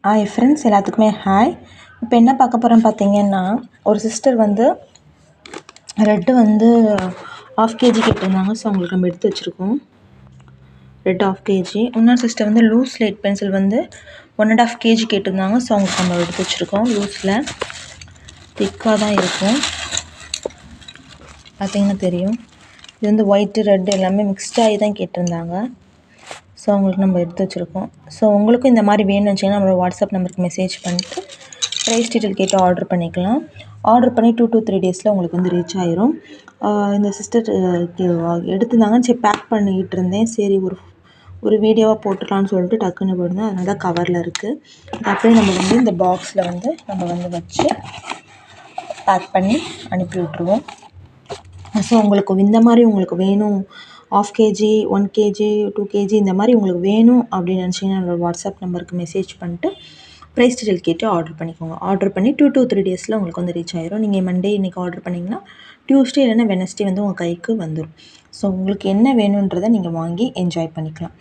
Hi friends, எல்லாத்துக்குமே hi. இப்போ என்ன பார்க்க போகிறோம் பார்த்தீங்கன்னா, ஒரு சிஸ்டர் வந்து ரெட்டு வந்து 1/2 கேஜி கேட்டிருந்தாங்க. ஸோ அவங்களுக்கு நம்ம எடுத்து வச்சுருக்கோம். Red 1/2 KG. இன்னொரு சிஸ்டர் வந்து லூஸ் லைட் பென்சில் வந்து 1.5 கேஜி கேட்டிருந்தாங்க. ஸோ அவங்களுக்கு நம்ம எடுத்து வச்சுருக்கோம். லூஸில் திக்காக தான் இருக்கும், பார்த்தீங்கன்னா தெரியும். இது வந்து ஒயிட்டு ரெட்டு எல்லாமே மிக்ஸ்டாகி தான் கேட்டிருந்தாங்க. ஸோ அவங்களுக்கு நம்ம எடுத்து வச்சுருக்கோம். ஸோ உங்களுக்கும் இந்த மாதிரி வேணும்னு வச்சிங்கன்னா நம்மளோட வாட்ஸ்அப் நம்பருக்கு மெசேஜ் பண்ணிட்டு ப்ரைஸ் டீட்டெயில் கேட்டு ஆர்டர் பண்ணிக்கலாம். ஆர்டர் பண்ணி 2 to 3 டேஸில் உங்களுக்கு வந்து ரீச் ஆயிரும். இந்த சிஸ்டர் எடுத்துருந்தாங்கன்னு சரி பேக் பண்ணிக்கிட்டு இருந்தேன். சரி ஒரு வீடியோவாக போட்டுடலான்னு சொல்லிட்டு டக்குன்னு போயிருந்தேன். அதனால தான் கவரில் இருக்குது. அப்படியே நம்ம வந்து இந்த பாக்ஸில் வந்து நம்ம வந்து வச்சு பேக் பண்ணி அனுப்பி விட்ருவோம். ஸோ உங்களுக்கு இந்த மாதிரி உங்களுக்கு வேணும், 1/2 கேஜி 1 கேஜி 2 கேஜி இந்த மாதிரி உங்களுக்கு வேணும் அப்படின்னு நினச்சிங்கன்னா என்னோடய வாட்ஸ்அப் நம்பருக்கு மெசேஜ் பண்ணிட்டு ப்ரைஸ் டீட்டெயில் கேட்டு ஆர்டர் பண்ணிக்கோங்க. ஆர்டர் பண்ணி 2 to 3 டேஸில் உங்களுக்கு வந்து ரீச் ஆயிரும். நீங்கள் மண்டே இன்றைக்கி ஆர்டர் பண்ணிங்கன்னா டியூஸ்டே இல்லைன்னா வெனஸ்டே வந்து உங்கள் கைக்கு வந்துடும். ஸோ உங்களுக்கு என்ன வேணுன்றதை நீங்கள் வாங்கி என்ஜாய் பண்ணிக்கலாம்.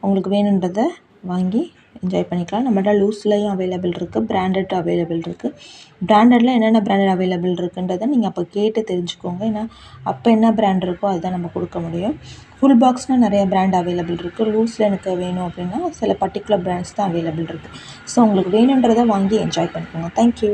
உங்களுக்கு வேணுன்றதை வாங்கி என்ஜாய் பண்ணிக்கலாம். நம்மகிட்ட லூஸ்லையும் அவைலபிள் இருக்குது, பிராண்டட் அவைலபிள் இருக்குது. பிராண்டடில் என்னென்ன பிராண்டட் அவைலபிள் இருக்குன்றதை நீங்கள் அப்போ கேட்டு தெரிஞ்சுக்கோங்க. ஏன்னா அப்போ என்ன பிராண்ட் இருக்கோ அதுதான் நம்ம கொடுக்க முடியும். ஃபுல் பாக்ஸ்னால் நிறைய பிராண்ட் அவைலபிள் இருக்குது. லூஸில் எனக்கு வேணும் அப்படின்னா சில பர்டிகுலர் பிராண்ட்ஸ் தான் அவைலபிள் இருக்குது. ஸோ உங்களுக்கு வேணுன்றதை வாங்கி என்ஜாய் பண்ணிக்கோங்க. தேங்க்யூ.